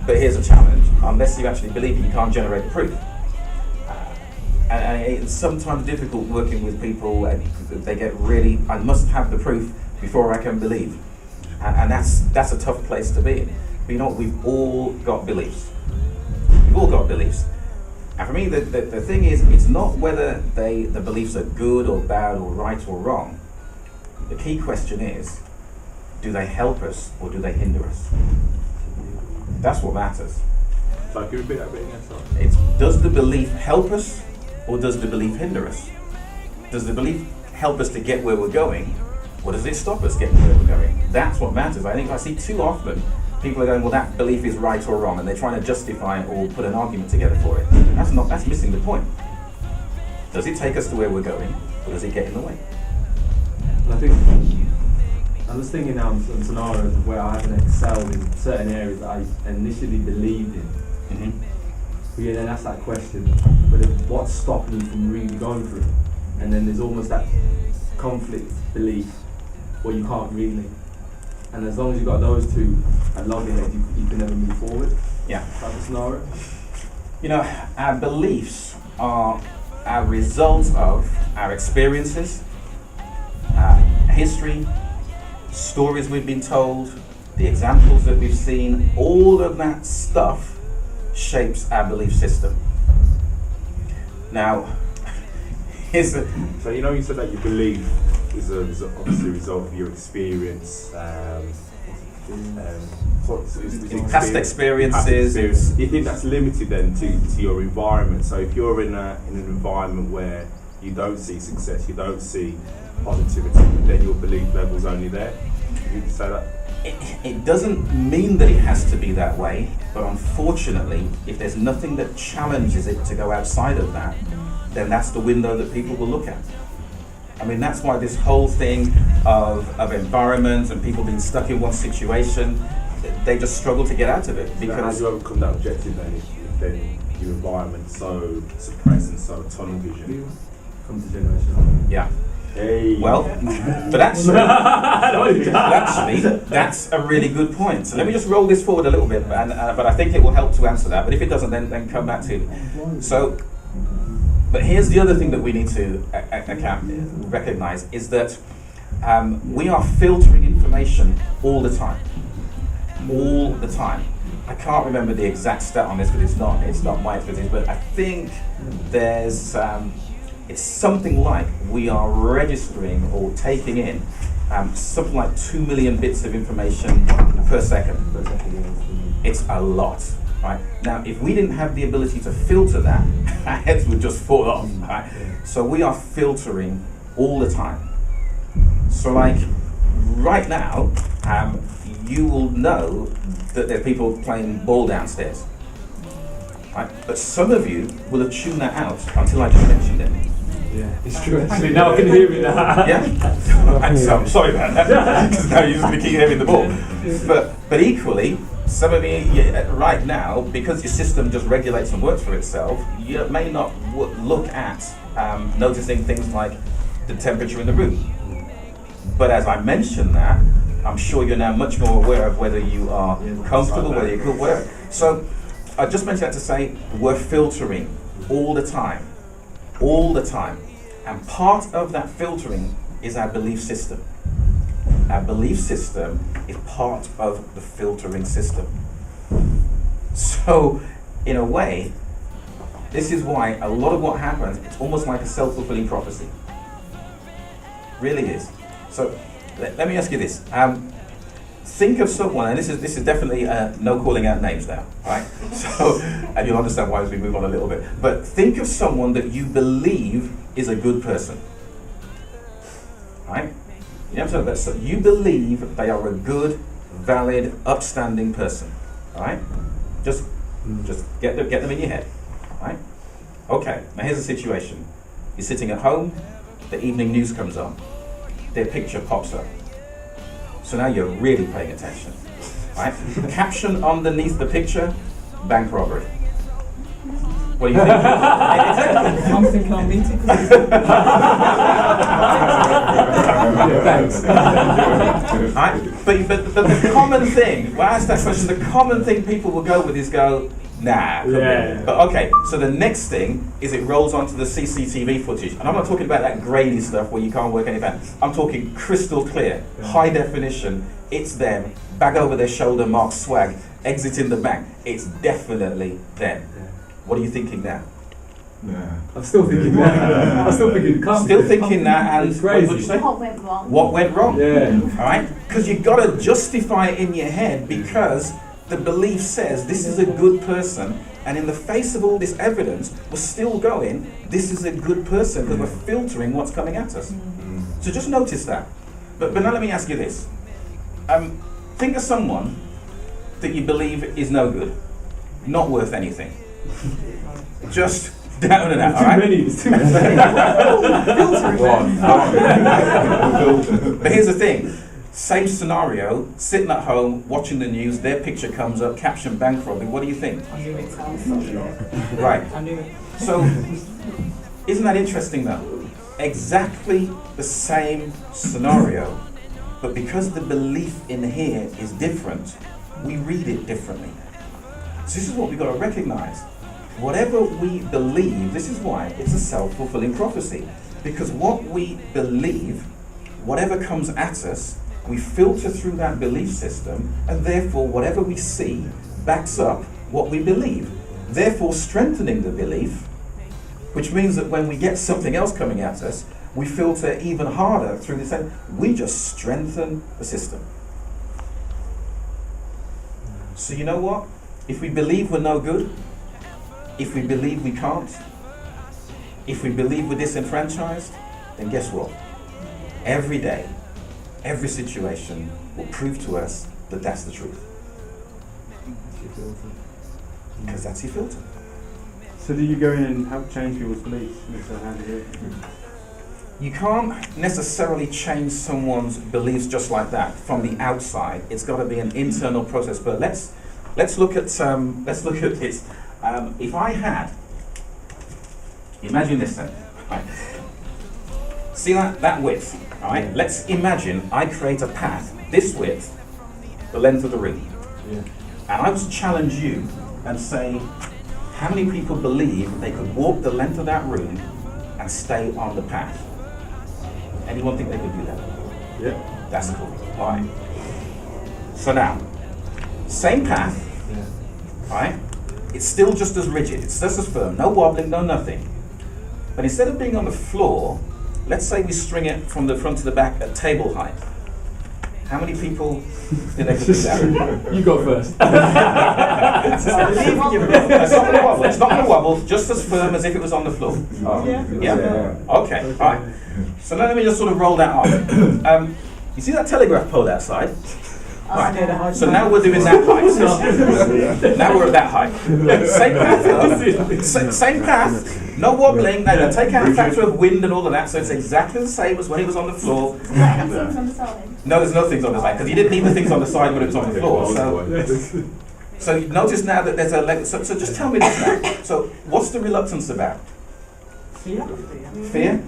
But here's a challenge: unless you actually believe it, you can't generate proof. And it's sometimes difficult working with people. They get really, I must have the proof before I can believe, and that's a tough place to be in. But you know what? We've all got beliefs. We've all got beliefs. And for me, the thing is, it's not whether the beliefs are good or bad or right or wrong. The key question is, do they help us or do they hinder us? That's what matters. So can you repeat that bit again? It's, does the belief help us or does the belief hinder us? Does the belief help us to get where we're going, or does it stop us getting where we're going? That's what matters. I think I see too often people are going, well, that belief is right or wrong, and they're trying to justify or put an argument together for it. That's missing the point. Does it take us to where we're going, or does it get in the way? And I think I was thinking now on scenarios where I haven't excelled in certain areas that I initially believed in. Mm-hmm. But yeah, then that's that question. But then what's stopping you from really going through it? And then there's almost that conflict belief where you can't really. And as long as you've got those two at loggerheads, you can never move forward. Yeah. That's the scenario. You know, our beliefs are our results of our experiences, history, stories we've been told, the examples that we've seen. All of that stuff shapes our belief system. Now, So you know, you said that your belief is obviously a result of your experience. Past experiences. Do you think that's limited then to your environment? So if you're in an environment where you don't see success, you don't see positivity, then your belief level's only there. You could say that. It doesn't mean that it has to be that way, but unfortunately, if there's nothing that challenges it to go outside of that, then that's the window that people will look at. I mean, that's why this whole thing of environment and people being stuck in one situation, they just struggle to get out of it. Because how do you overcome that objective then if then your environment's so suppressed and so tunnel vision? Comes to generation. Yeah. Hey. Well, but actually, that's a really good point. So let me just roll this forward a little bit, but I think it will help to answer that. But if it doesn't, then come back to it. So, but here's the other thing that we need to recognize is that we are filtering information all the time. All the time. I can't remember the exact stat on this because it's not my expertise, but I think there's it's something like we are registering or taking in something like 2 million bits of information per second. It's a lot, right? Now, if we didn't have the ability to filter that, our heads would just fall off, right? So we are filtering all the time. So like right now, you will know that there are people playing ball downstairs, right? But some of you will have tuned that out until I just mentioned it. Yeah, it's true. Actually, now I can hear it now. Yeah. So I'm sorry about that because now you're just going to keep hearing the ball. But equally, some of you right now, because your system just regulates and works for itself, you may not look at noticing things like the temperature in the room. But as I mentioned that, I'm sure you're now much more aware of whether you are comfortable, whether you're good, whatever. So I just mentioned that to say we're filtering all the time. All the time. And part of that filtering is our belief system. Our belief system is part of the filtering system. So, in a way, this is why a lot of what happens, it's almost like a self-fulfilling prophecy. Really is. So, let me ask you this. Think of someone, and this is definitely no calling out names now, right? So, and you'll understand why as we move on a little bit. But think of someone that you believe is a good person, right? You know what I'm saying? So you believe they are a good, valid, upstanding person, all right? Just get them in your head, right? Okay. Now here's the situation: you're sitting at home, the evening news comes on, their picture pops up. So now you're really paying attention, right? Caption underneath the picture: bank robbery. What do you think? Exactly. I'm thinking I'm meeting. Thanks. Right? But the common thing, when I ask that question, the common thing people will go with is go, nah. Yeah. But okay, so the next thing is it rolls onto the CCTV footage. And I'm not talking about that grainy stuff where you can't work anything out. I'm talking crystal clear, high definition, it's them, bag over their shoulder, marked swag, exiting the bank. It's definitely them. What are you thinking now? I'm still thinking that. I'm still thinking. Still thinking that, and It's crazy. what did you say? What went wrong? What went wrong? Yeah. All right? Because you've got to justify it in your head because the belief says this is a good person, and in the face of all this evidence, we're still going, this is a good person because we're filtering what's coming at us. So just notice that. But now let me ask you this. Think of someone that you believe is no good, not worth anything. Just down and out, all right? There's too many. But here's the thing. Same scenario, sitting at home, watching the news, their picture comes up, caption bank robbery. What do you think? I knew it sounds so Right. I knew it. So, isn't that interesting though? Exactly the same scenario, but because the belief in here is different, we read it differently. So this is what we've got to recognize. Whatever we believe, this is why it's a self-fulfilling prophecy. Because what we believe, whatever comes at us, we filter through that belief system, and therefore whatever we see backs up what we believe. Therefore strengthening the belief, which means that when we get something else coming at us, we filter even harder through the same. We just strengthen the system. So you know what? If we believe we're no good, if we believe we can't, if we believe we're disenfranchised, then guess what? Every day, every situation will prove to us that that's the truth. Because that's your filter. So do you go in and help change people's beliefs? How do you do it? You can't necessarily change someone's beliefs just like that from the outside. It's got to be an internal process. But let's look at this. If I had, imagine this then, right? See that width, right? Let's imagine I create a path, this width, the length of the room. Yeah. And I was to challenge you and say, how many people believe they could walk the length of that room and stay on the path? Anyone think they could do that? Yeah. That's cool. All right. So now, same path, right? It's still just as rigid, it's just as firm, no wobbling, no nothing. But instead of being on the floor, let's say we string it from the front to the back at table height. How many people think they could do that? You go first. It's not going to wobble. It's not going to wobble. Just as firm as if it was on the floor. Yeah. Okay. All right. So now let me just sort of roll that on. You see that telegraph pole outside? Right. So now we're doing that height. Now we're at that height. Same path, though. Same path. No wobbling. Now take out a factor of wind and all of that. So it's exactly the same as when it was on the floor. Things on the side. No, there's no things on the side because you didn't need the things on the side when it was on the floor. So you notice now that there's a leg. So just tell me this now. So what's the reluctance about? Fear. Fear?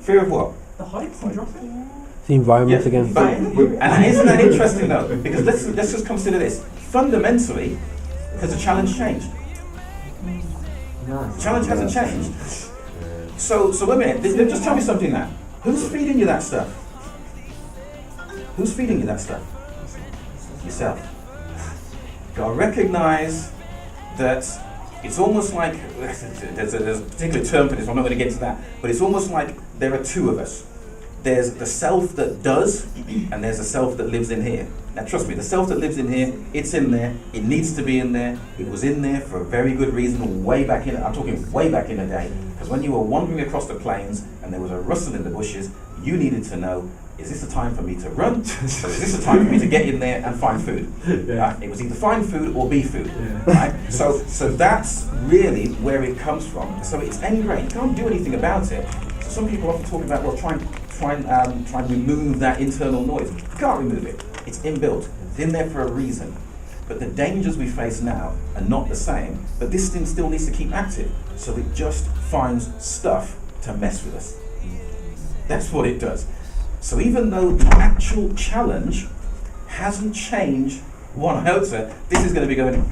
Fear of what? The heights and dropping. The environment again. But, and isn't that interesting though? Because let's just consider this. Fundamentally, has the challenge changed? The challenge hasn't changed. So wait a minute. Just tell me something now. Who's feeding you that stuff? Who's feeding you that stuff? Yourself. Gotta recognize that it's almost like there's a particular term for this. I'm not going to get into that, but it's almost like there are two of us. There's the self that does, and there's the self that lives in here. Now trust me, the self that lives in here, it's in there, it needs to be in there, it was in there for a very good reason way back in, I'm talking way back in the day, because when you were wandering across the plains and there was a rustle in the bushes, you needed to know, is this a time for me to run, or is this a time for me to get in there and find food? Yeah. It was either find food or be food. Right? So that's really where it comes from. So it's ingrained, you can't do anything about it. So some people often talk about, well, try and remove that internal noise. You can't remove it. It's inbuilt. It's in there for a reason. but the dangers we face now are not the same, but this thing still needs to keep active, so it just finds stuff to mess with us. That's what it does. So even though the actual challenge hasn't changed one iota, this is going to be going